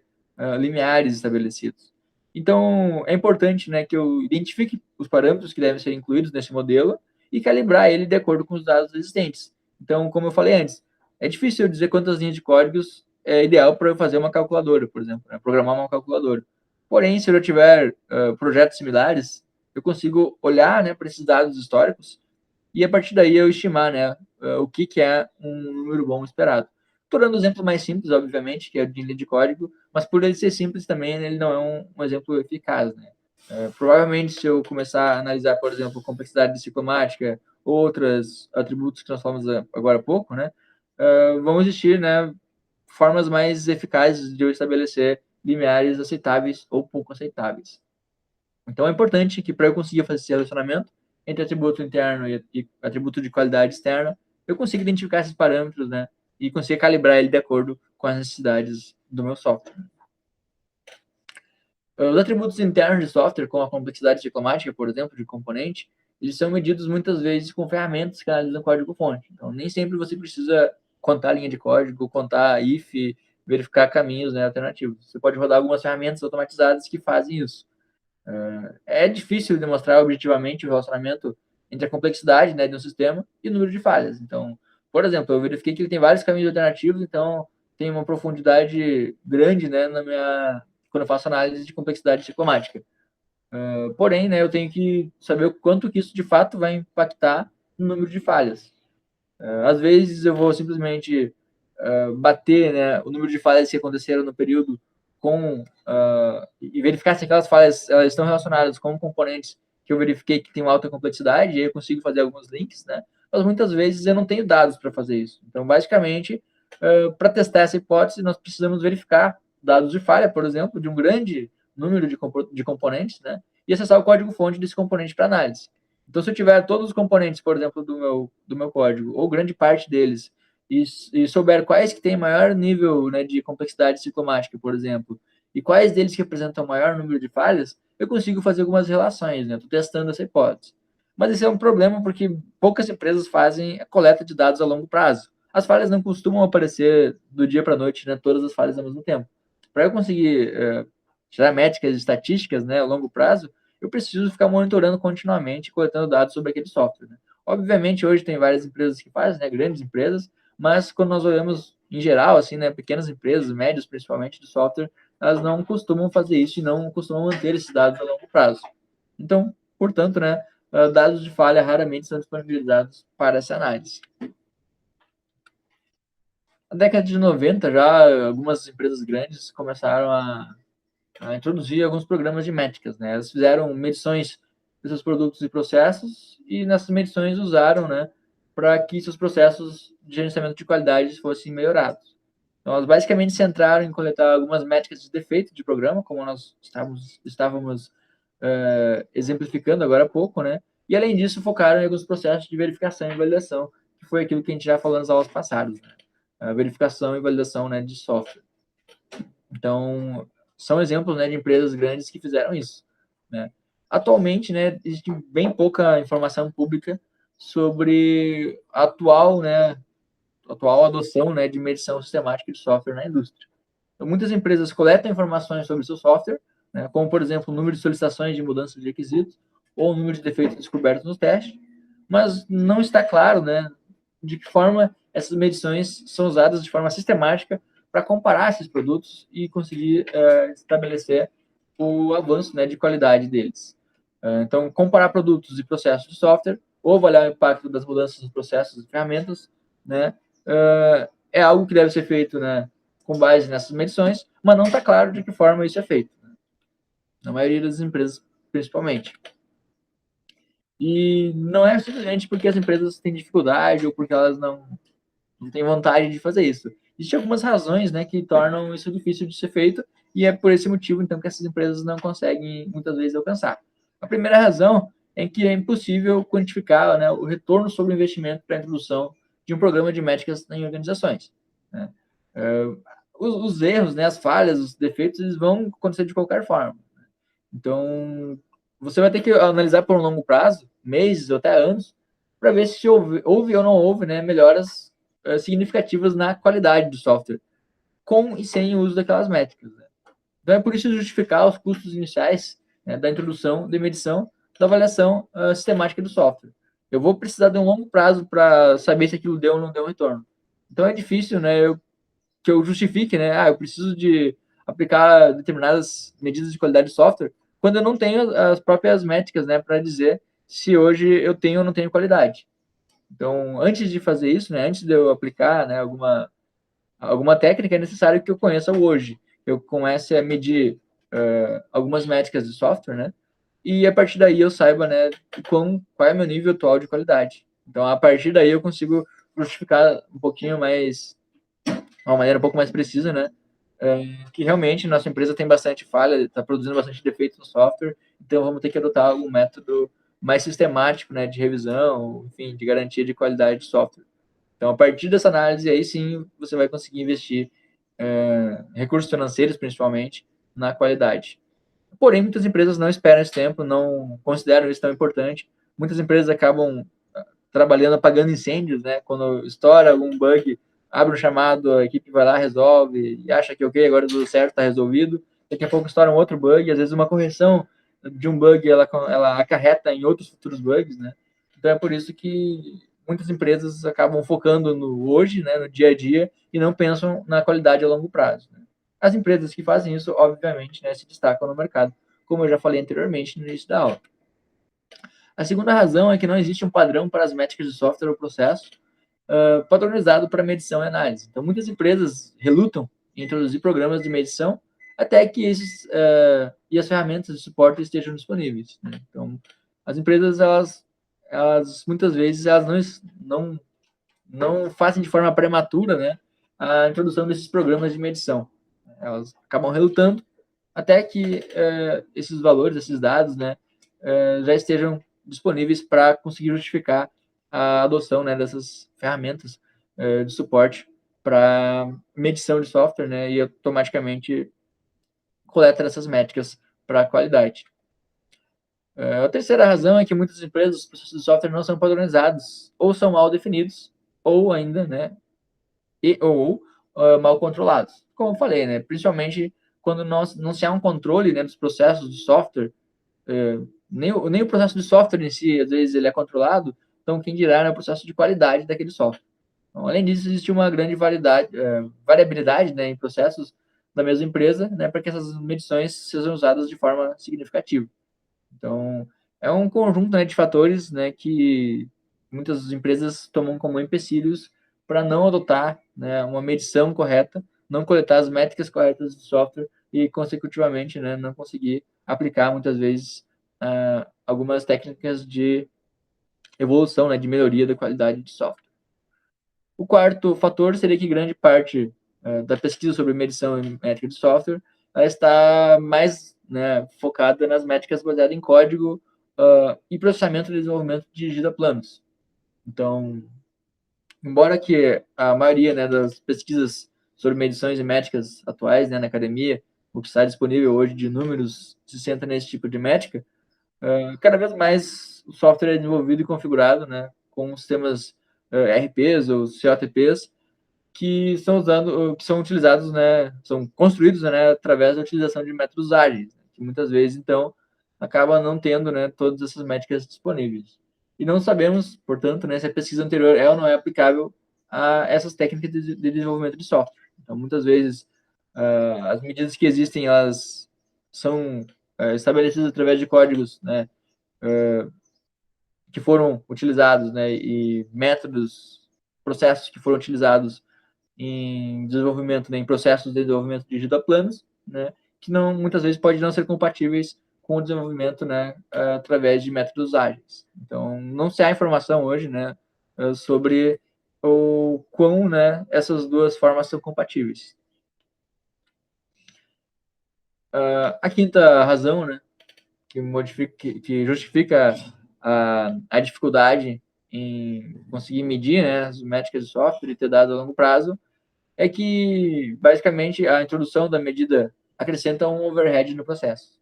limiares estabelecidos. Então, é importante, né, que eu identifique os parâmetros que devem ser incluídos nesse modelo e calibrar ele de acordo com os dados existentes. Então, como eu falei antes, é difícil eu dizer quantas linhas de códigos é ideal para eu fazer uma calculadora, por exemplo, né? Programar uma calculadora. Porém, se eu tiver projetos similares, eu consigo olhar, né, para esses dados históricos e a partir daí eu estimar, né, o que é um número bom esperado. Estou dando um exemplo mais simples, obviamente, que é de linha de código, mas por ele ser simples também, ele não é um exemplo eficaz. Né? Provavelmente, se eu começar a analisar, por exemplo, complexidade ciclomática, outros atributos que nós falamos agora há pouco, né, vão existir, né, formas mais eficazes de eu estabelecer limiares aceitáveis ou pouco aceitáveis. Então, é importante que para eu conseguir fazer esse relacionamento entre atributo interno e atributo de qualidade externa, eu consiga identificar esses parâmetros, né, e consiga calibrar ele de acordo com as necessidades do meu software. Os atributos internos de software, como a complexidade ciclomática, por exemplo, de componente, eles são medidos muitas vezes com ferramentas que analisam código-fonte. Então, nem sempre você precisa contar a linha de código, contar if, verificar caminhos, né, alternativos. Você pode rodar algumas ferramentas automatizadas que fazem isso. É difícil demonstrar objetivamente o relacionamento entre a complexidade, né, de um sistema e o número de falhas. Então, por exemplo, eu verifiquei que ele tem vários caminhos alternativos, então tem uma profundidade grande, né, quando eu faço análise de complexidade ciclomática. Porém, né, eu tenho que saber o quanto que isso de fato vai impactar no número de falhas. Às vezes eu vou simplesmente bater, né, o número de falhas que aconteceram no período e verificar se aquelas falhas elas estão relacionadas com componentes que eu verifiquei que tem uma alta complexidade, e aí eu consigo fazer alguns links, né? Mas muitas vezes eu não tenho dados para fazer isso. Então, basicamente, para testar essa hipótese, nós precisamos verificar dados de falha, por exemplo, de um grande número de componentes, né? E acessar o código-fonte desse componente para análise. Então, se eu tiver todos os componentes, por exemplo, do meu código, ou grande parte deles, e souber quais que têm maior nível, né, de complexidade ciclomática, por exemplo, e quais deles que representam o maior número de falhas, eu consigo fazer algumas relações, né? Estou testando essa hipótese. Mas esse é um problema porque poucas empresas fazem a coleta de dados a longo prazo. As falhas não costumam aparecer do dia para a noite, né? Todas as falhas ao mesmo tempo. Para eu conseguir tirar métricas estatísticas, né, a longo prazo, eu preciso ficar monitorando continuamente, coletando dados sobre aquele software, né? Obviamente, hoje tem várias empresas que fazem, né, grandes empresas, mas quando nós olhamos em geral, assim, né, pequenas empresas, médias principalmente, de software, elas não costumam fazer isso e não costumam manter esses dados a longo prazo. Então, portanto, né, dados de falha raramente são disponibilizados para essa análise. Na década de 90, já algumas empresas grandes começaram a introduzir alguns programas de métricas, né? Elas fizeram medições dos seus produtos e processos e nessas medições usaram, né, para que seus processos de gerenciamento de qualidade fossem melhorados. Então, elas basicamente se centraram em coletar algumas métricas de defeito de programa, como nós estávamos exemplificando agora há pouco, né? E, além disso, focaram em alguns processos de verificação e validação, que foi aquilo que a gente já falou nas aulas passadas, né? A verificação e validação, né, de software. Então, são exemplos, né, de empresas grandes que fizeram isso, né? Atualmente, né, existe bem pouca informação pública sobre a atual adoção, né, de medição sistemática de software na indústria. Então, muitas empresas coletam informações sobre seu software, né, como, por exemplo, o número de solicitações de mudança de requisitos ou o número de defeitos descobertos no teste, mas não está claro, né, de que forma essas medições são usadas de forma sistemática para comparar esses produtos e conseguir estabelecer o avanço, né, de qualidade deles. Então, comparar produtos e processos de software ou avaliar o impacto das mudanças nos processos e ferramentas, né, é algo que deve ser feito, né, com base nessas medições, mas não está claro de que forma isso é feito, né, na maioria das empresas, principalmente. E não é simplesmente porque as empresas têm dificuldade ou porque elas não têm vontade de fazer isso. Existem algumas razões, né, que tornam isso difícil de ser feito, e é por esse motivo, então, que essas empresas não conseguem, muitas vezes, alcançar. A primeira razão é que é impossível quantificar, né, o retorno sobre o investimento para a introdução de um programa de métricas em organizações, né? Os erros, né, as falhas, os defeitos, eles vão acontecer de qualquer forma. Então, você vai ter que analisar por um longo prazo, meses ou até anos, para ver se houve ou não houve, né, melhoras significativas na qualidade do software, com e sem o uso daquelas métricas, né? Então, é por isso justificar os custos iniciais, né, da introdução, da medição, da avaliação sistemática do software. Eu vou precisar de um longo prazo para saber se aquilo deu ou não deu retorno. Então, é difícil, né, que eu justifique, né, eu preciso de aplicar determinadas medidas de qualidade de software, quando eu não tenho as próprias métricas, né, para dizer se hoje eu tenho ou não tenho qualidade. Então, antes de fazer isso, né, antes de eu aplicar, né, alguma técnica, é necessário que eu conheça o hoje, que eu comece a medir algumas métricas de software, né, e a partir daí eu saiba, né, qual é o meu nível atual de qualidade. Então, a partir daí eu consigo justificar um pouquinho mais, uma maneira um pouco mais precisa, né, que realmente nossa empresa tem bastante falha, está produzindo bastante defeitos no software, então vamos ter que adotar algum método mais sistemático, né, de revisão, enfim, de garantia de qualidade de software. Então, a partir dessa análise, aí sim você vai conseguir investir recursos financeiros, principalmente, na qualidade. Porém, muitas empresas não esperam esse tempo, não consideram isso tão importante. Muitas empresas acabam trabalhando apagando incêndios, né? Quando estoura algum bug, abre um chamado, a equipe vai lá, resolve e acha que ok, agora tudo certo, está resolvido. Daqui a pouco estoura um outro bug, às vezes uma correção de um bug ela acarreta em outros futuros bugs, né? Então é por isso que muitas empresas acabam focando no hoje, né, no dia a dia, e não pensam na qualidade a longo prazo, né? As empresas que fazem isso, obviamente, né, se destacam no mercado, como eu já falei anteriormente no início da aula. A segunda razão é que não existe um padrão para as métricas de software ou processo, padronizado para medição e análise. Então, muitas empresas relutam em introduzir programas de medição até que esses e as ferramentas de suporte estejam disponíveis, né? Então, as empresas, elas muitas vezes, elas não fazem de forma prematura, né, a introdução desses programas de medição. Elas acabam relutando até que esses valores, esses dados, né, já estejam disponíveis para conseguir justificar a adoção, né, dessas ferramentas de suporte para medição de software, né, e automaticamente coleta essas métricas para a qualidade. A terceira razão é que muitas empresas, os processos de software não são padronizados, ou são mal definidos, ou ainda, né, ou mal controlados. Como eu falei, né, principalmente quando não se há um controle, né, dos processos de software, nem o processo de software em si, às vezes, ele é controlado, então quem dirá é o processo de qualidade daquele software. Então, além disso, existe uma grande variabilidade, né, em processos da mesma empresa, né, para que essas medições sejam usadas de forma significativa. Então, é um conjunto, né, de fatores, né, que muitas empresas tomam como empecilhos para não adotar, né, uma medição correta, não coletar as métricas corretas do software e, consecutivamente, né, não conseguir aplicar, muitas vezes, algumas técnicas de evolução, né, de melhoria da qualidade de software. O quarto fator seria que grande parte da pesquisa sobre medição e métrica de software ela está mais, né, focada nas métricas baseadas em código e processamento e desenvolvimento dirigido a planos. Então, embora que a maioria, né, das pesquisas sobre medições e métricas atuais, né, na academia, o que está disponível hoje de números se centra nesse tipo de métrica, cada vez mais o software é desenvolvido e configurado, né, com sistemas RPs ou COTPs que são utilizados, né, são construídos, né, através da utilização de métodos ágeis, que muitas vezes, então, acaba não tendo, né, todas essas métricas disponíveis. E não sabemos, portanto, né, se a pesquisa anterior é ou não é aplicável a essas técnicas de desenvolvimento de software. Então, muitas vezes, as medidas que existem, elas são estabelecidas através de códigos, né, que foram utilizados, né, e métodos, processos que foram utilizados em desenvolvimento, né, em processos de desenvolvimento dirigido a planos, né, que não, muitas vezes podem não ser compatíveis com o desenvolvimento, né, através de métodos ágeis. Então, não se há informação hoje, né, sobre o quão, né, essas duas formas são compatíveis. A quinta razão, né, que justifica a dificuldade em conseguir medir, né, as métricas de software e ter dados a longo prazo é que, basicamente, a introdução da medida acrescenta um overhead no processo.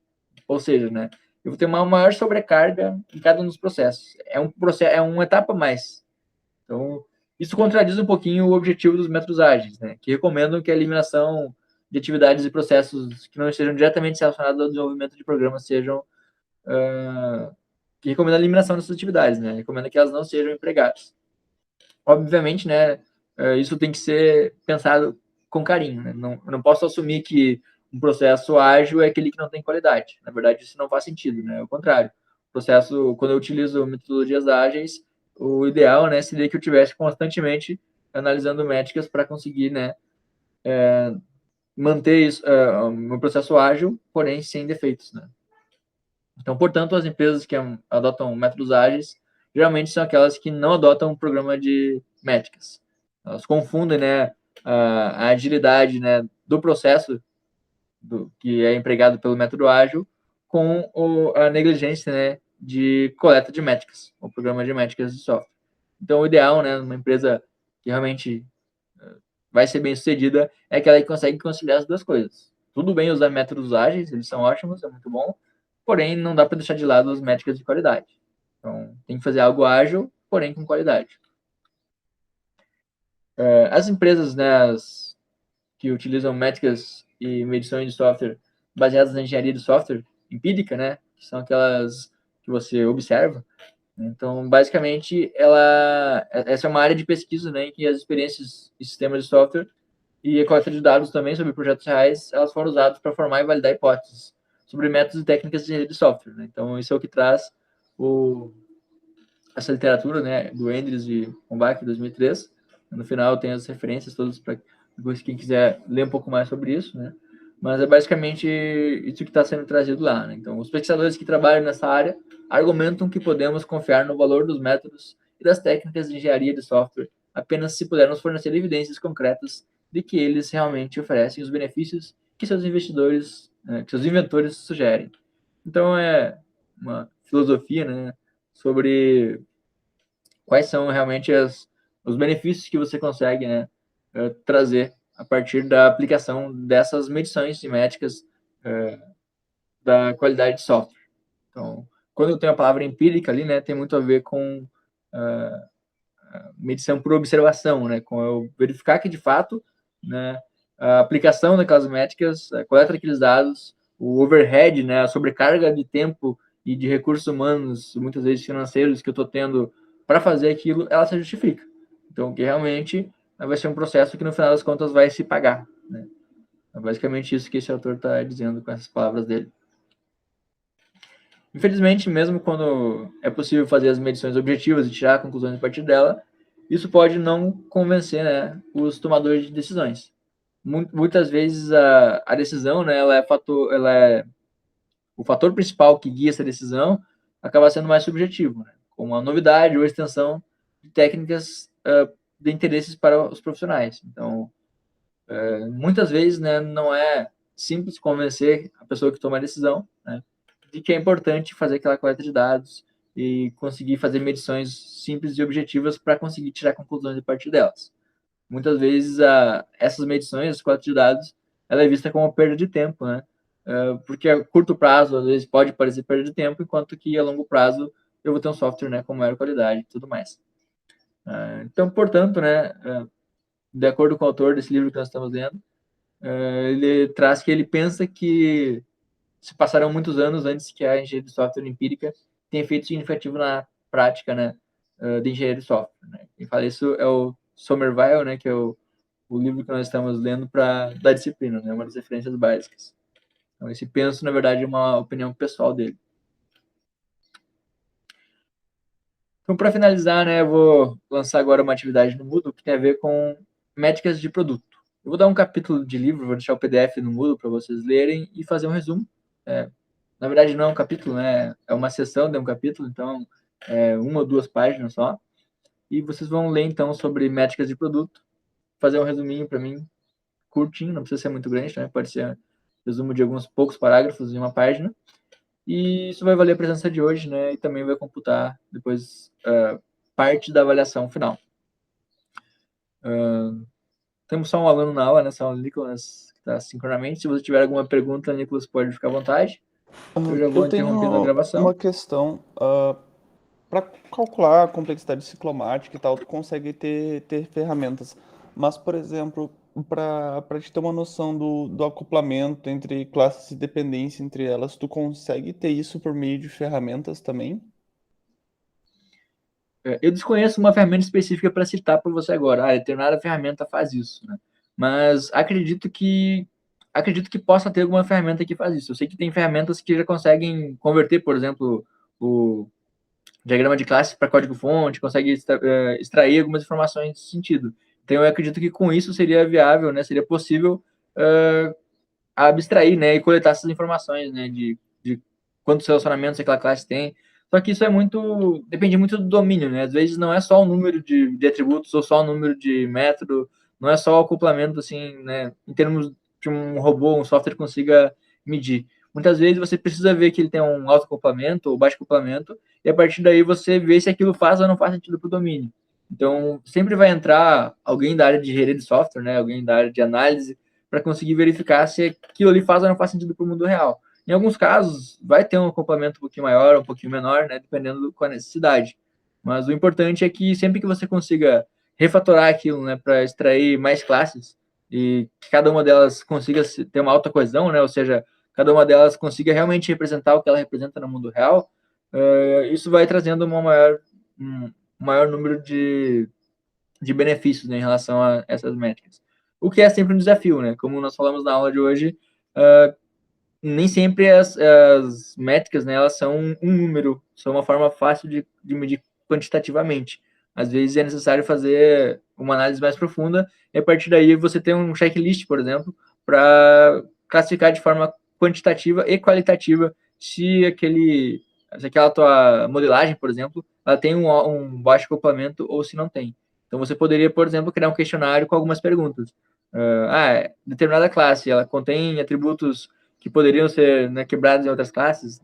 Ou seja, né, eu vou ter uma maior sobrecarga em cada um dos processos. É uma etapa a mais. Então, isso contradiz um pouquinho o objetivo dos métodos ágeis, né, que recomendam que a eliminação de atividades e processos que não estejam diretamente relacionados ao desenvolvimento de programas sejam que recomenda a eliminação dessas atividades, né? Recomenda que elas não sejam empregadas. Obviamente, né, isso tem que ser pensado com carinho, né? Eu não posso assumir que um processo ágil é aquele que não tem qualidade. Na verdade, isso não faz sentido, né? Ao contrário. O processo, quando eu utilizo metodologias ágeis, o ideal, né, seria que eu tivesse constantemente analisando métricas para conseguir, né, manter isso, um processo ágil, porém sem defeitos, né? Então, portanto, as empresas que adotam métodos ágeis geralmente são aquelas que não adotam um programa de métricas. Elas confundem, né, a agilidade, né, do processo que é empregado pelo método ágil com a negligência, né, de coleta de métricas, o programa de métricas de software. Então, o ideal, né, numa empresa que realmente vai ser bem sucedida é aquela que consegue conciliar as duas coisas. Tudo bem usar métodos ágeis, eles são ótimos, é muito bom, porém não dá para deixar de lado as métricas de qualidade. Então, tem que fazer algo ágil, porém com qualidade. As empresas, né, que utilizam métricas e medições de software baseadas na engenharia de software empírica, né, que são aquelas que você observa. Então, basicamente, essa é uma área de pesquisa, né, em que as experiências e sistemas de software e a coleta de dados também sobre projetos reais, elas foram usadas para formar e validar hipóteses sobre métodos e técnicas de engenharia de software, né? Então, isso é o que traz essa literatura, né, do Endres e Hombach, 2003, No final tem as referências todas para depois quem quiser ler um pouco mais sobre isso, né? Mas é basicamente isso que está sendo trazido lá, né? Então, os pesquisadores que trabalham nessa área argumentam que podemos confiar no valor dos métodos e das técnicas de engenharia de software apenas se pudermos fornecer evidências concretas de que eles realmente oferecem os benefícios que seus investidores, que seus inventores sugerem. Então, é uma filosofia, né, sobre quais são realmente os benefícios que você consegue, né, trazer a partir da aplicação dessas medições métricas da qualidade de software. Então, quando eu tenho a palavra empírica ali, né, tem muito a ver com medição por observação, né, com eu verificar que de fato, né, a aplicação daquelas métricas, a coleta daqueles dados, o overhead, né, a sobrecarga de tempo e de recursos humanos, muitas vezes financeiros, que eu estou tendo para fazer aquilo, ela se justifica. Então, que realmente vai ser um processo que no final das contas vai se pagar, né? É basicamente isso que esse autor está dizendo com essas palavras dele. Infelizmente, mesmo quando é possível fazer as medições objetivas e tirar conclusões a partir dela, isso pode não convencer, né, os tomadores de decisões. Muitas vezes a decisão, né, ela é o fator principal que guia essa decisão, acaba sendo mais subjetivo, né, como a novidade ou a extensão de técnicas de interesses para os profissionais. Então, muitas vezes, né, não é simples convencer a pessoa que toma a decisão, né, de que é importante fazer aquela coleta de dados e conseguir fazer medições simples e objetivas para conseguir tirar conclusões a partir delas. Muitas vezes, essas medições, as coletas de dados, ela é vista como perda de tempo, né? Porque a curto prazo, às vezes, pode parecer perda de tempo, enquanto que a longo prazo eu vou ter um software, né, com maior qualidade e tudo mais. Então, portanto, né, de acordo com o autor desse livro que nós estamos lendo, ele traz que ele pensa que se passaram muitos anos antes que a engenharia de software empírica tenha efeito significativo na prática, né, de engenharia de software. Né? Quem fala isso é o Somerville, né, que é o livro que nós estamos lendo da disciplina, né, uma das referências básicas. Então, esse penso, na verdade, é uma opinião pessoal dele. Então, para finalizar, né, eu vou lançar agora uma atividade no Moodle que tem a ver com métricas de produto. Eu vou dar um capítulo de livro, vou deixar o PDF no Moodle para vocês lerem e fazer um resumo. Na verdade, não é um capítulo, né? É uma seção de um capítulo, então é uma ou duas páginas só. E vocês vão ler, então, sobre métricas de produto, fazer um resuminho para mim, curtinho, não precisa ser muito grande, né? Pode ser um resumo de alguns poucos parágrafos em uma página. E isso vai valer a presença de hoje, né? E também vai computar depois parte da avaliação final. Temos só um aluno na aula, né? Só o Nicolas, que está sincronamente. Se você tiver alguma pergunta, Nicolas, pode ficar à vontade. Eu já vou interrompendo a gravação. Uma questão. Para calcular a complexidade ciclomática e tal, tu consegue ter ferramentas. Mas, por exemplo, para te ter uma noção do acoplamento entre classes e dependência entre elas, tu consegue ter isso por meio de ferramentas também? Eu desconheço uma ferramenta específica para citar para você agora. Determinada ferramenta faz isso, né? Mas acredito que possa ter alguma ferramenta que faz isso. Eu sei que tem ferramentas que já conseguem converter, por exemplo, o diagrama de classe para código-fonte, consegue extrair algumas informações nesse sentido. Então, eu acredito que com isso seria viável, né? Seria possível abstrair, né? E coletar essas informações, né? De quantos relacionamentos aquela classe tem. Só que isso depende muito do domínio, né? Às vezes não é só o número de atributos ou só o número de método, não é só o acoplamento, assim, né? Em termos de um robô, um software consiga medir. Muitas vezes você precisa ver que ele tem um alto acoplamento ou baixo acoplamento, e a partir daí você vê se aquilo faz ou não faz sentido para o domínio. Então, sempre vai entrar alguém da área de engenharia de software, né? Alguém da área de análise, para conseguir verificar se aquilo ali faz ou não faz sentido para o mundo real. Em alguns casos, vai ter um acoplamento um pouquinho maior, um pouquinho menor, né, dependendo da necessidade. Mas o importante é que sempre que você consiga refatorar aquilo, né, para extrair mais classes e que cada uma delas consiga ter uma alta coesão, né, ou seja, cada uma delas consiga realmente representar o que ela representa no mundo real, isso vai trazendo um maior número de benefícios, né, em relação a essas métricas. O que é sempre um desafio, né? Como nós falamos na aula de hoje, nem sempre as métricas, né, elas são um número, são uma forma fácil de medir quantitativamente. Às vezes é necessário fazer uma análise mais profunda e a partir daí você tem um checklist, por exemplo, para classificar de forma quantitativa e qualitativa se aquela tua modelagem, por exemplo, ela tem um baixo acoplamento ou se não tem. Então você poderia, por exemplo, criar um questionário com algumas perguntas. Determinada classe, ela contém atributos que poderiam ser, né, quebrados em outras classes,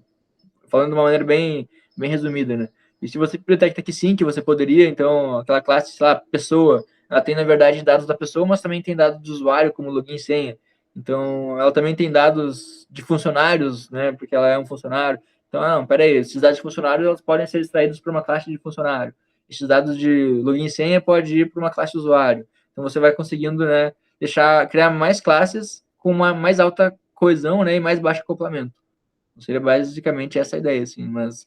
falando de uma maneira bem resumida, né? E se você detecta que sim, que você poderia, então, aquela classe, sei lá, pessoa, ela tem, na verdade, dados da pessoa, mas também tem dados do usuário, como login e senha. Então, ela também tem dados de funcionários, né, porque ela é um funcionário. Então, não, peraí, esses dados de funcionário, elas podem ser extraídos para uma classe de funcionário. Esses dados de login e senha pode ir para uma classe de usuário. Então, você vai conseguindo, né, criar mais classes com uma mais alta coesão, né, e mais baixo acoplamento. Seria basicamente essa a ideia, assim, mas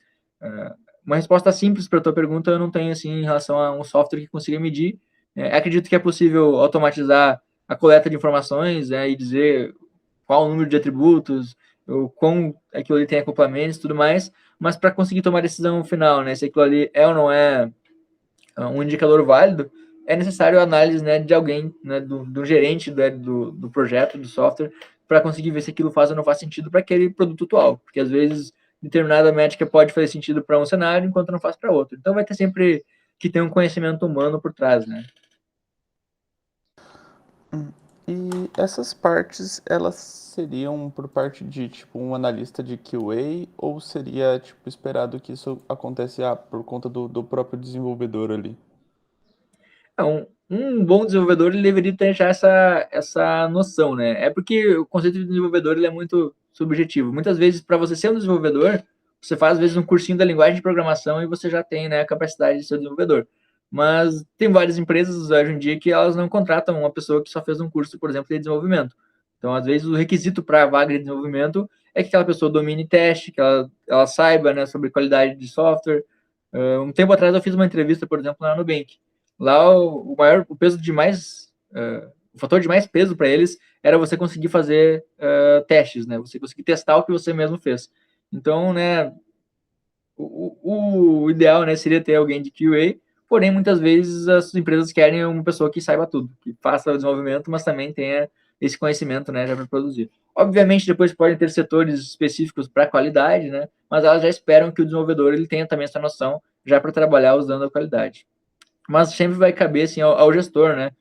uma resposta simples para a tua pergunta eu não tenho, assim, em relação a um software que consiga medir. Acredito que é possível automatizar a coleta de informações, e dizer qual o número de atributos, o quão aquilo ali tem acoplamentos e tudo mais, mas para conseguir tomar a decisão final, né, se aquilo ali é ou não é um indicador válido, é necessário a análise, né, de alguém, né, do gerente, né, do projeto, do software, para conseguir ver se aquilo faz ou não faz sentido para aquele produto atual, porque às vezes determinada métrica pode fazer sentido para um cenário, enquanto não faz para outro. Então vai ter sempre que ter um conhecimento humano por trás, né? E essas partes, elas seriam por parte de, tipo, um analista de QA ou seria, tipo, esperado que isso acontece por conta do próprio desenvolvedor ali? Um bom desenvolvedor ele deveria ter já essa noção, né? É porque o conceito de desenvolvedor ele é muito subjetivo. Muitas vezes, para você ser um desenvolvedor, você faz, às vezes, um cursinho da linguagem de programação e você já tem, né, a capacidade de ser desenvolvedor. Mas tem várias empresas hoje em dia que elas não contratam uma pessoa que só fez um curso, por exemplo, de desenvolvimento. Então, às vezes, o requisito para a vaga de desenvolvimento é que aquela pessoa domine teste, que ela saiba, né, sobre qualidade de software. Um tempo atrás eu fiz uma entrevista, por exemplo, na Nubank. Lá o peso de mais o fator de mais peso para eles era você conseguir fazer testes, né? Você conseguir testar o que você mesmo fez. Então, né, o ideal, né, seria ter alguém de QA, porém muitas vezes as empresas querem uma pessoa que saiba tudo, que faça o desenvolvimento, mas também tenha esse conhecimento, né, já para produzir. Obviamente depois podem ter setores específicos para qualidade, né, mas elas já esperam que o desenvolvedor ele tenha também essa noção já para trabalhar usando a qualidade. Mas sempre vai caber assim ao gestor, né,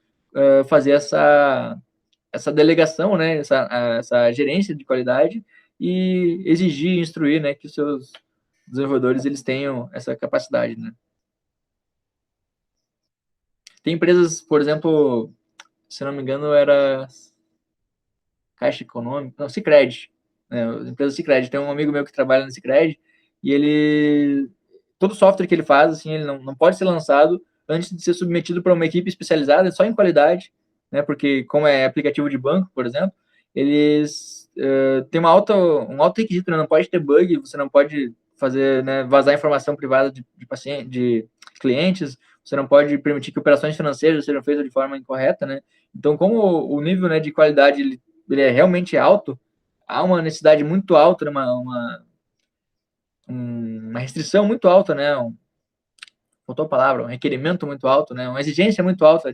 fazer essa delegação, né, essa gerência de qualidade e exigir, instruir, né, que os seus desenvolvedores eles tenham essa capacidade, né. Tem empresas, por exemplo, se não me engano, era Caixa Econômica, não, Sicredi, né, a empresa Sicredi. Tem um amigo meu que trabalha na Sicredi e ele todo software que ele faz, assim, ele não pode ser lançado antes de ser submetido para uma equipe especializada só em qualidade, né? Porque como é aplicativo de banco, por exemplo, eles têm um alto requisito, né? Não pode ter bug, você não pode fazer, né, vazar informação privada de paciente, de clientes, você não pode permitir que operações financeiras sejam feitas de forma incorreta, né? Então, como o nível, né, de qualidade ele é realmente alto, há uma necessidade muito alta, né, uma restrição muito alta, né? Faltou a palavra, um requerimento muito alto, né? Uma exigência muito alta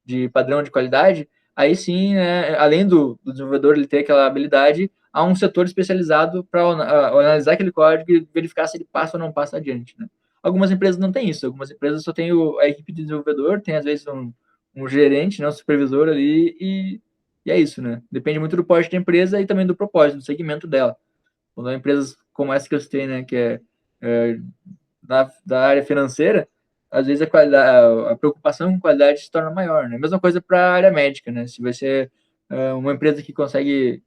de padrão de qualidade. Aí sim, né, além do desenvolvedor ele ter aquela habilidade, há um setor especializado para analisar aquele código e verificar se ele passa ou não passa adiante, né? Algumas empresas não têm isso, algumas empresas só têm a equipe de desenvolvedor, tem às vezes um gerente, né, um supervisor ali, e é isso, né? Depende muito do porte da empresa e também do propósito, do segmento dela. Quando empresas como essa que eu citei, né, que é da área financeira, às vezes a preocupação com qualidade se torna maior, né? Mesma coisa para a área médica, né? Se vai ser uma empresa que consegue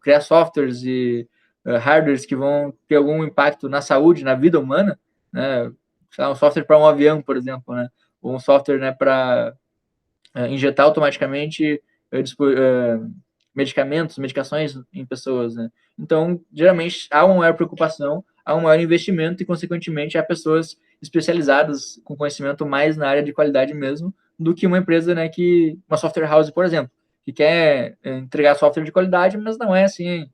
criar softwares e hardwares que vão ter algum impacto na saúde, na vida humana, né? Um software para um avião, por exemplo, né? Ou um software, né, para injetar automaticamente medicamentos, medicações em pessoas, né? Então, geralmente, há uma maior preocupação, há um maior investimento e, consequentemente, há pessoas especializadas com conhecimento mais na área de qualidade mesmo do que uma empresa, né, uma software house, por exemplo, que quer entregar software de qualidade, mas não é assim,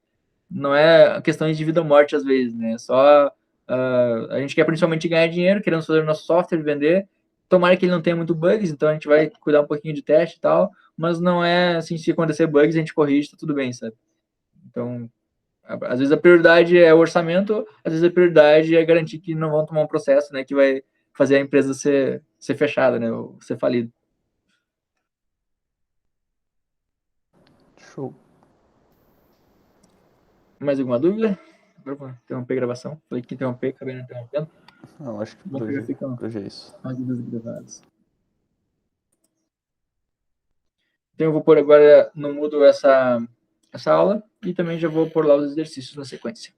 não é questões de vida ou morte às vezes, né? Só a gente quer principalmente ganhar dinheiro, queremos fazer o nosso software, vender, tomara que ele não tenha muito bugs, então a gente vai cuidar um pouquinho de teste e tal, mas não é assim, se acontecer bugs, a gente corrige, tá tudo bem, sabe? Então, às vezes a prioridade é o orçamento, às vezes a prioridade é garantir que não vão tomar um processo, né, que vai fazer a empresa ser fechada, né, ou ser falida. Show. Mais alguma dúvida? Agora vou interromper a gravação. Falei que interromper, acabei não interrompendo. Não, acho que Bom, por já ficam hoje é isso. as dúvidas gravadas. Então eu vou pôr agora no mudo essa aula e também já vou pôr lá os exercícios na sequência.